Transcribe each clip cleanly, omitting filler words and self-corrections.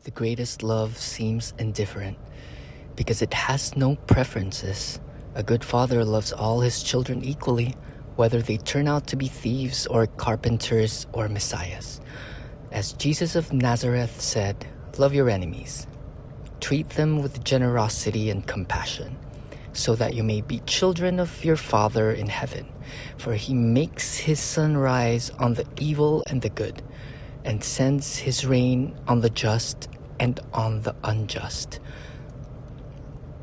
The greatest love seems indifferent because it has no preferences. A good father loves all his children equally, whether they turn out to be thieves or carpenters or messiahs. As Jesus of Nazareth said, love your enemies. Treat them with generosity and compassion, so that you may be children of your Father in heaven. For he makes his sun rise on the evil and the good, and sends his rain on the just and on the unjust.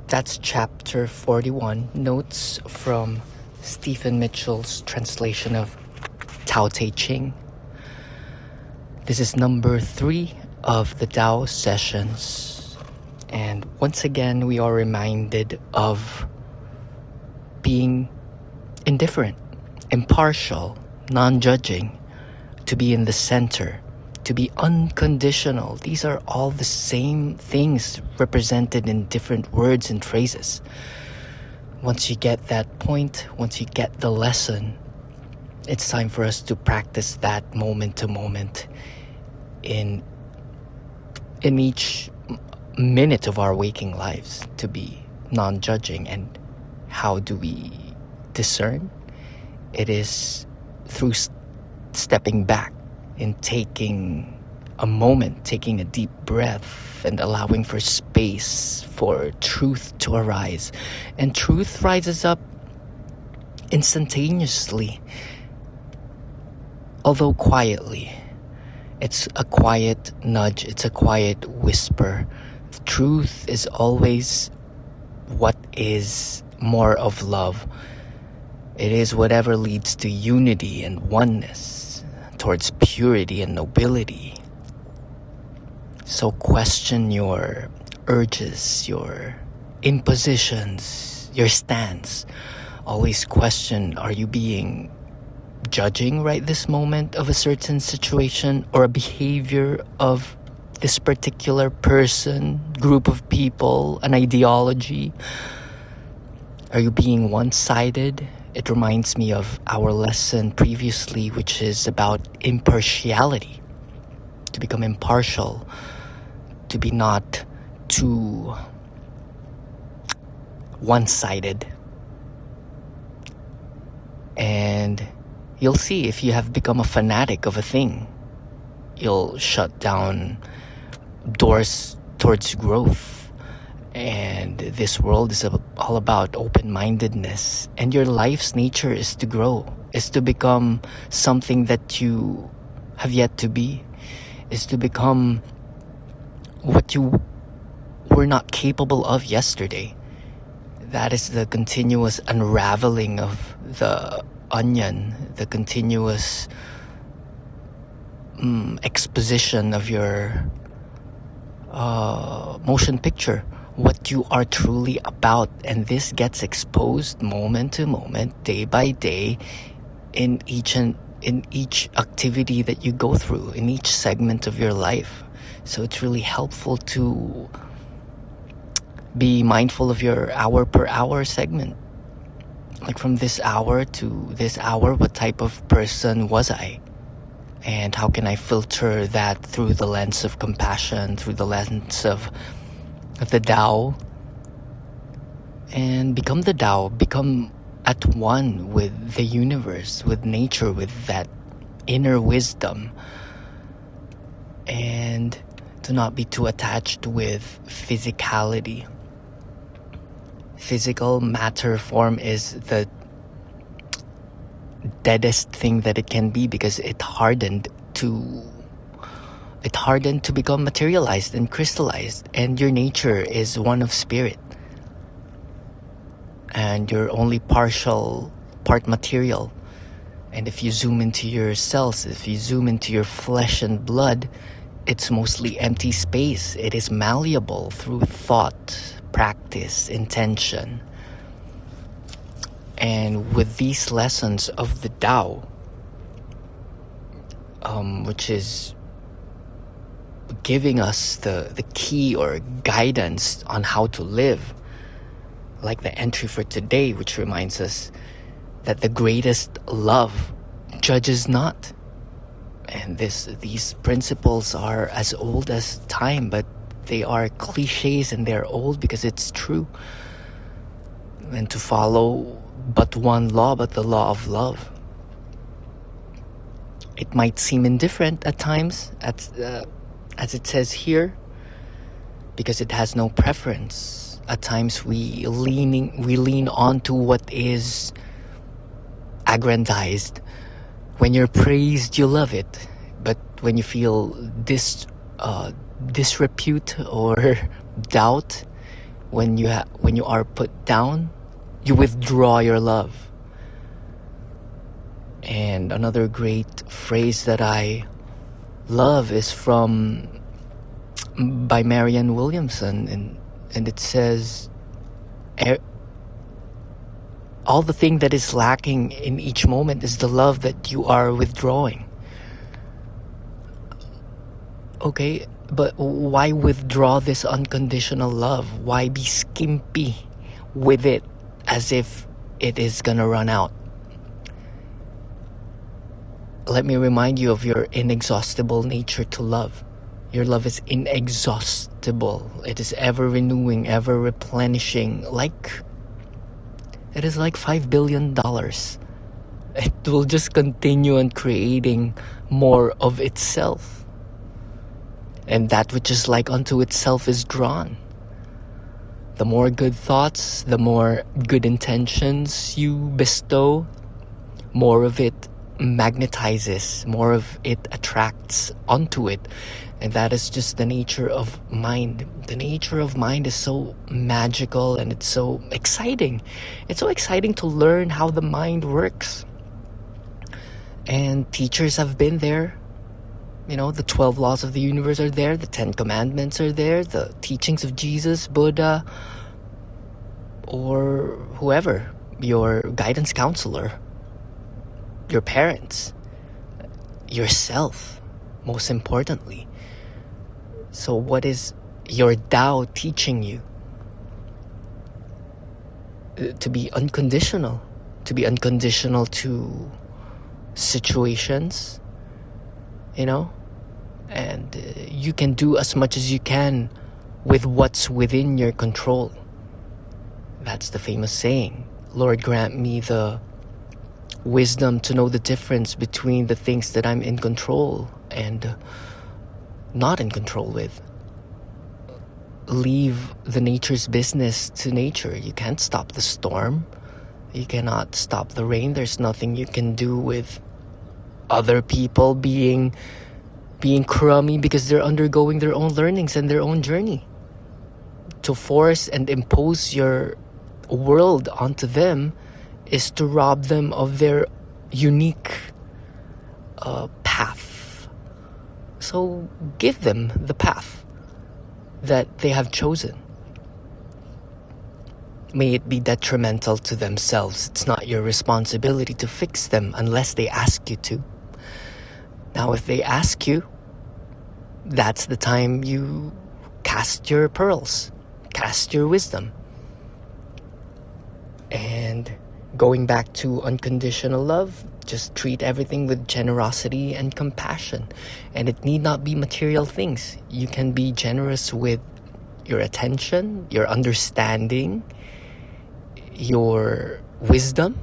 That's chapter 41, notes from Stephen Mitchell's translation of Tao Te Ching. This is number 3 of the Tao sessions. And once again, we are reminded of being indifferent, impartial, non-judging, to be in the center, to be unconditional. These are all the same things represented in different words and phrases. Once you get that point, once you get the lesson, it's time for us to practice that moment to moment in each minute of our waking lives, to be non-judging. And how do we discern? It is through stepping back and taking a moment, taking a deep breath and allowing for space for truth to arise. And truth rises up instantaneously, although quietly. It's a quiet nudge, it's a quiet whisper. Truth is always what is more of love. It is whatever leads to unity and oneness, towards purity and nobility. So question your urges, your impositions, your stance. Always question, are you being judging right this moment of a certain situation or a behavior of this particular person, group of people, an ideology? Are you being one-sided? It reminds me of our lesson previously, which is about impartiality. To become impartial, to be not too one-sided. And you'll see, if you have become a fanatic of a thing, you'll shut down doors towards growth. And this world is all about open-mindedness. And your life's nature is to grow, is to become something that you have yet to be, is to become what you were not capable of yesterday. That is the continuous unraveling of the onion, the continuous exposition of your motion picture, what you are truly about. And this gets exposed moment to moment, day by day, in each activity that you go through, in each segment of your life. So it's really helpful to be mindful of your hour per hour segment. Like, from this hour to this hour, what type of person was I? And how can I filter that through the lens of compassion, through the lens of the Tao, and become the Tao, become at one with the universe, with nature, with that inner wisdom. And do not be too attached with physicality. Physical matter form is the deadest thing that it can be, because it hardened to become materialized and crystallized. And your nature is one of spirit, and you're only part material. And if you zoom into your cells, if you zoom into your flesh and blood, it's mostly empty space. It is malleable through thought, practice, intention. And with these lessons of the Tao, which is giving us the key or guidance on how to live, like the entry for today, which reminds us that the greatest love judges not. And these principles are as old as time, but they are cliches and they're old because it's true. And to follow but one law, but the law of love. It might seem indifferent at times, as it says here, because it has no preference. At times we lean on to what is aggrandized. When you're praised, you love it, but when you feel disrepute or doubt, when you are put down, you withdraw your love. And another great phrase that I love is by Marianne Williamson, and it says, all the thing that is lacking in each moment is the love that you are withdrawing. Okay, but why withdraw this unconditional love? Why be skimpy with it as if it is gonna run out? Let me remind you of your inexhaustible nature to love. Your love is inexhaustible. It is ever renewing, ever replenishing. It is like $5 billion. It will just continue on creating more of itself. And that which is like unto itself is drawn. The more good thoughts, the more good intentions you bestow, more of it magnetizes, more of it attracts onto it. And that is just the nature of mind. The nature of mind is so magical and it's so exciting. It's so exciting to learn how the mind works. And teachers have been there. The 12 laws of the universe are there. The 10 commandments are there. The teachings of Jesus, Buddha, or whoever, your guidance counselor, your parents, yourself, most importantly. So what is your Tao teaching you? To be unconditional. To be unconditional to situations, and you can do as much as you can with what's within your control. That's the famous saying. Lord, grant me the wisdom to know the difference between the things that I'm in control and not in control with. Leave the nature's business to nature. You can't stop the storm. You cannot stop the rain. There's nothing you can do with other people being crummy because they're undergoing their own learnings and their own journey. To force and impose your world onto them is to rob them of their unique path. So give them the path that they have chosen. May it be detrimental to themselves. It's not your responsibility to fix them unless they ask you to. Now, if they ask you, that's the time you cast your pearls, cast your wisdom. And going back to unconditional love, just treat everything with generosity and compassion. And it need not be material things. You can be generous with your attention, your understanding, your wisdom.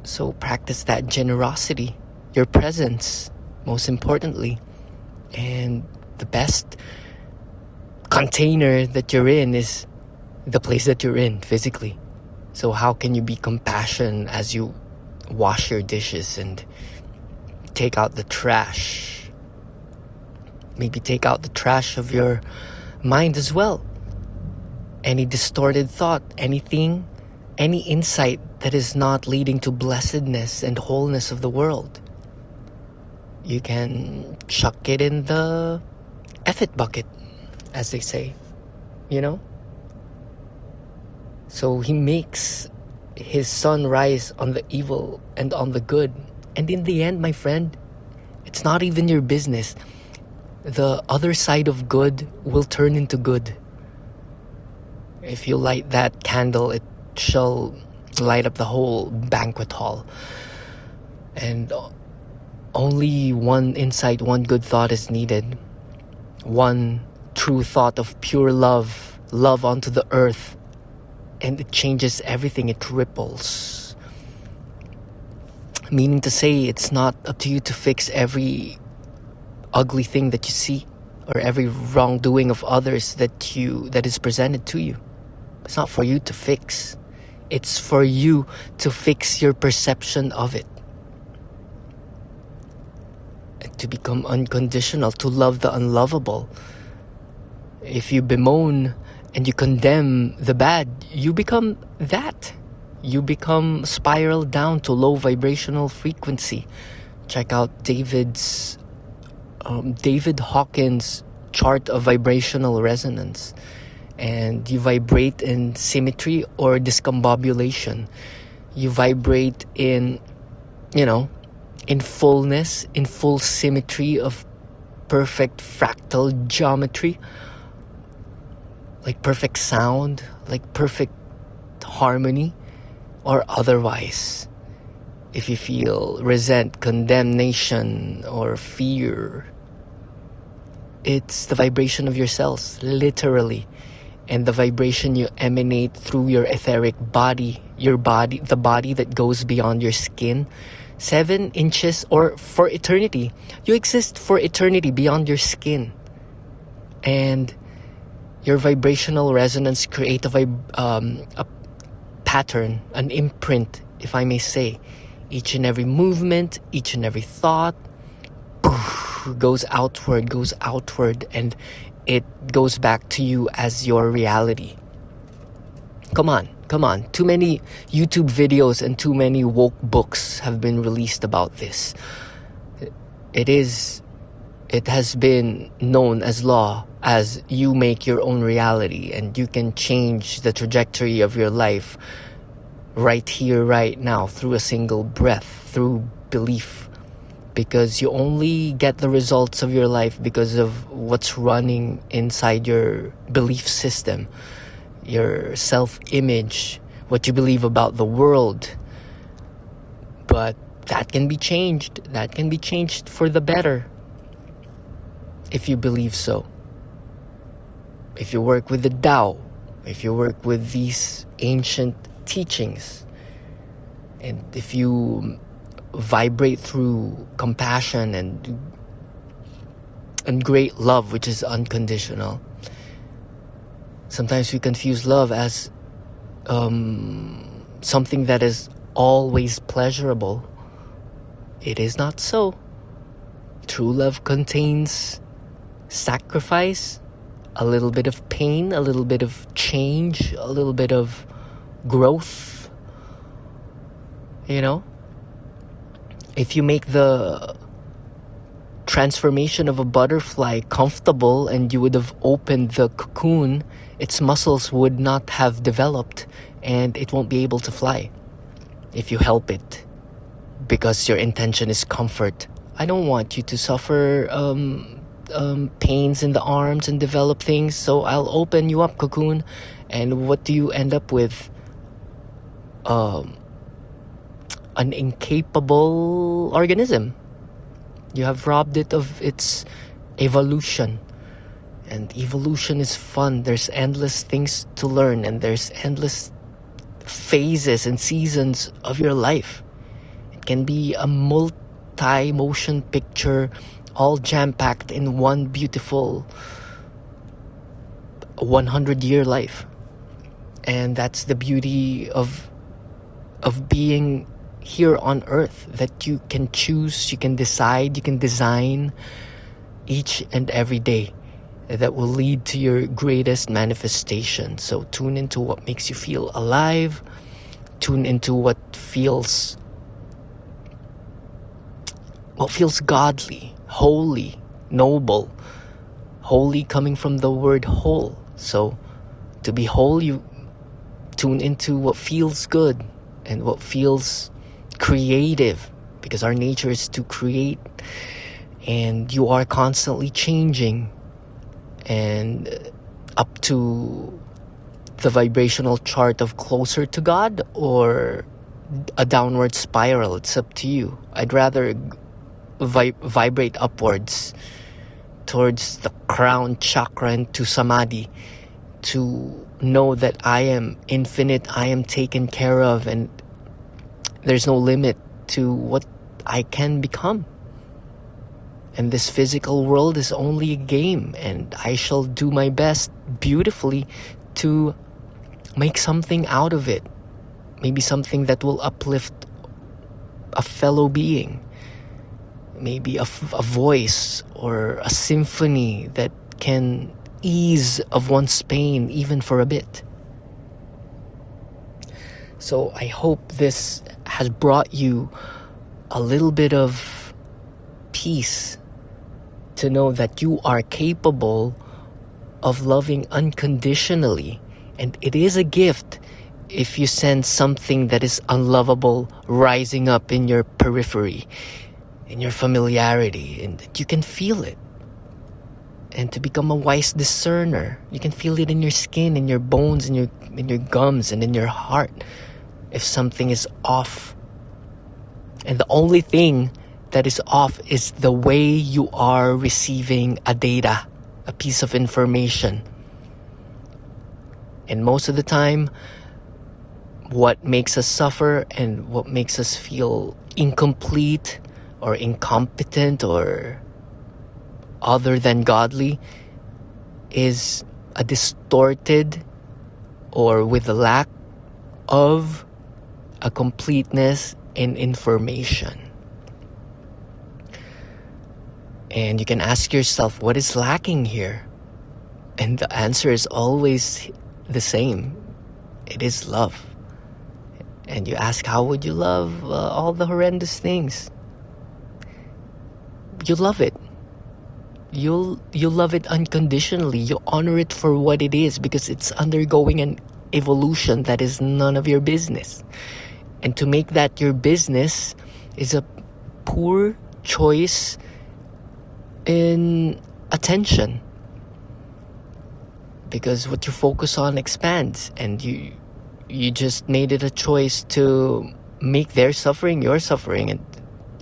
So practice that generosity, your presence, most importantly. And the best container that you're in is the place that you're in physically. So how can you be compassionate as you wash your dishes and take out the trash? Maybe take out the trash of your mind as well. Any distorted thought, anything, any insight that is not leading to blessedness and wholeness of the world. You can chuck it in the F-it bucket, as they say, So he makes his sun rise on the evil and on the good. And in the end, my friend, it's not even your business. The other side of good will turn into good. If you light that candle, it shall light up the whole banquet hall. And Only one insight, one good thought is needed. One true thought of pure love onto the earth, and it changes everything. It ripples. Meaning to say, it's not up to you to fix every ugly thing that you see or every wrongdoing of others that is presented to you. It's not for you to fix. It's for you to fix your perception of it. And to become unconditional, to love the unlovable. If you bemoan and you condemn the bad, you become that. You become spiraled down to low vibrational frequency. Check out David Hawkins' chart of vibrational resonance. And you vibrate in symmetry or discombobulation. You vibrate in fullness, in full symmetry of perfect fractal geometry, like perfect sound, like perfect harmony, or otherwise. If you feel resent, condemnation, or fear, it's the vibration of your cells, literally. And the vibration you emanate through your etheric body, the body that goes beyond your skin, 7 inches, or for eternity. You exist for eternity beyond your skin. And your vibrational resonance create a pattern, an imprint, if I may say. Each and every movement, each and every thought goes outward, and it goes back to you as your reality. Come on. Too many YouTube videos and too many woke books have been released about this. It has been known as law, as you make your own reality, and you can change the trajectory of your life right here, right now, through a single breath, through belief. Because you only get the results of your life because of what's running inside your belief system, your self-image, what you believe about the world. But that can be changed. That can be changed for the better, if you believe so. If you work with the Tao, if you work with these ancient teachings, and if you vibrate through compassion and great love, which is unconditional. Sometimes we confuse love as something that is always pleasurable. It is not so. True love contains sacrifice, a little bit of pain, a little bit of change, a little bit of growth. If you make the transformation of a butterfly comfortable and you would have opened the cocoon, its muscles would not have developed and it won't be able to fly if you help it, because your intention is comfort. I don't want you to suffer pains in the arms and develop things, so I'll open you up, cocoon. And what do you end up with? An incapable organism. You have robbed it of its evolution. And evolution is fun. There's endless things to learn, and there's endless phases and seasons of your life. It can be a multi-motion picture, all jam-packed in one beautiful 100-year life. And that's the beauty of being here on earth, that you can choose, you can decide, you can design each and every day that will lead to your greatest manifestation. So tune into what makes you feel alive. Tune into what feels godly, holy, noble. Holy coming from the word whole. So to be whole, you tune into what feels good and what feels creative, because our nature is to create, and you are constantly changing and up to the vibrational chart of closer to God or a downward spiral. It's up to you. I'd rather vibrate upwards towards the crown chakra and to samadhi, to know that I am infinite, I am taken care of, and there's no limit to what I can become. And this physical world is only a game, and I shall do my best beautifully to make something out of it. Maybe something that will uplift a fellow being. Maybe a voice or a symphony that can ease of one's pain even for a bit. So I hope this has brought you a little bit of peace to know that you are capable of loving unconditionally. And it is a gift if you sense something that is unlovable rising up in your periphery, in your familiarity, and that you can feel it. And to become a wise discerner, you can feel it in your skin, in your bones, in your gums, and in your heart if something is off. And the only thing that is off is the way you are receiving a data, a piece of information. And most of the time, what makes us suffer and what makes us feel incomplete or incompetent or other than godly is a distorted or with a lack of a completeness in information. And you can ask yourself, what is lacking here? And the answer is always the same. It is love. And you ask, how would you love all the horrendous things? You love it. You'll love it unconditionally. You honor it for what it is because it's undergoing an evolution that is none of your business. And to make that your business is a poor choice in attention. Because what you focus on expands, and you just made it a choice to make their suffering your suffering, and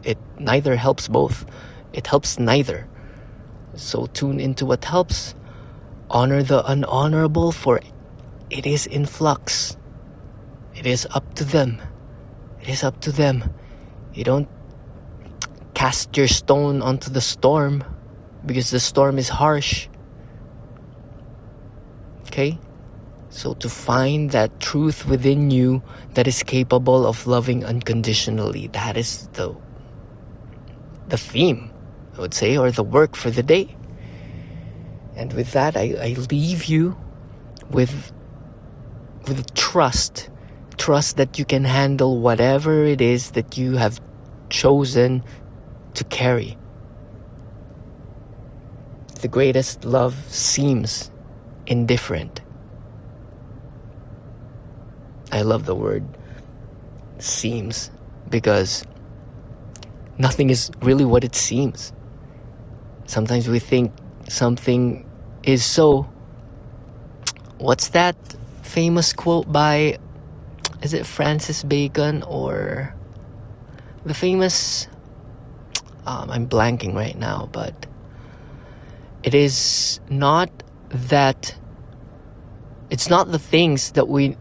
it neither helps both. It helps neither. So tune into what helps. Honor the unhonorable, for it is in flux. It is up to them. It is up to them. You don't cast your stone onto the storm because the storm is harsh. Okay? So to find that truth within you that is capable of loving unconditionally, that is the theme, I would say, or the work for the day. And with that, I leave you with trust that you can handle whatever it is that you have chosen to carry. The greatest love seems indifferent. I love the word seems because nothing is really what it seems. Sometimes we think something is so. What's that famous quote by, is it Francis Bacon or the famous, I'm blanking right now, but it is not that, it's not the things that we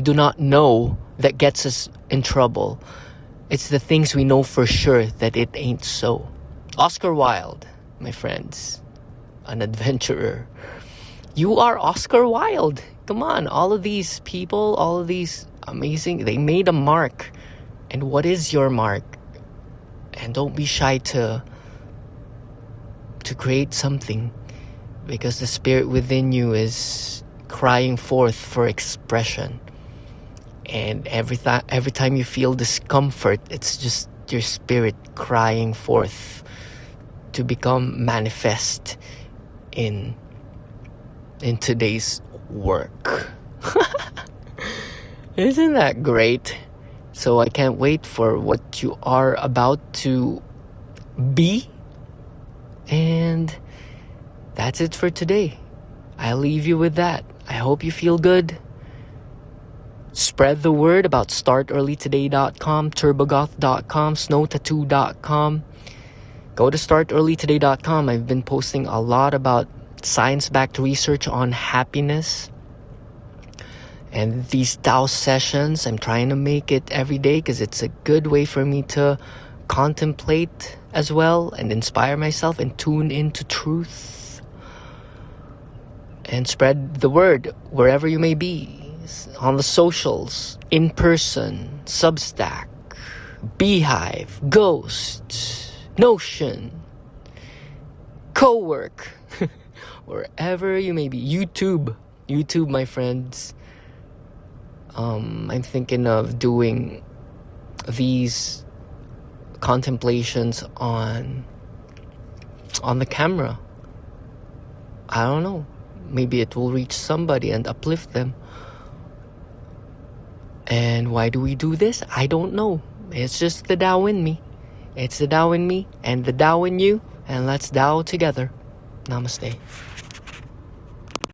do not know that gets us in trouble. It's the things we know for sure that it ain't so. Oscar Wilde, my friends, an adventurer. You are Oscar Wilde. Come on, all of these people, all of these amazing, they made a mark. And what is your mark? And don't be shy to create something, because the spirit within you is crying forth for expression. And every time you feel discomfort, it's just your spirit crying forth to become manifest in today's work. Isn't that great? So I can't wait for what you are about to be. And that's it for today. I'll leave you with that. I hope you feel good. Spread the word about startearlytoday.com, turbogoth.com, snowtattoo.com. Go to startearlytoday.com. I've been posting a lot about science-backed research on happiness. And these Tao sessions, I'm trying to make it every day because it's a good way for me to contemplate as well and inspire myself and tune into truth. And spread the word wherever you may be. On the socials, in person, Substack, Beehive, Ghost, Notion, Co-work, wherever you may be. YouTube, my friends. I'm thinking of doing these contemplations on the camera. I don't know. Maybe it will reach somebody and uplift them. And why do we do this? I don't know. It's just the Tao in me. It's the Tao in me and the Tao in you. And let's Tao together. Namaste.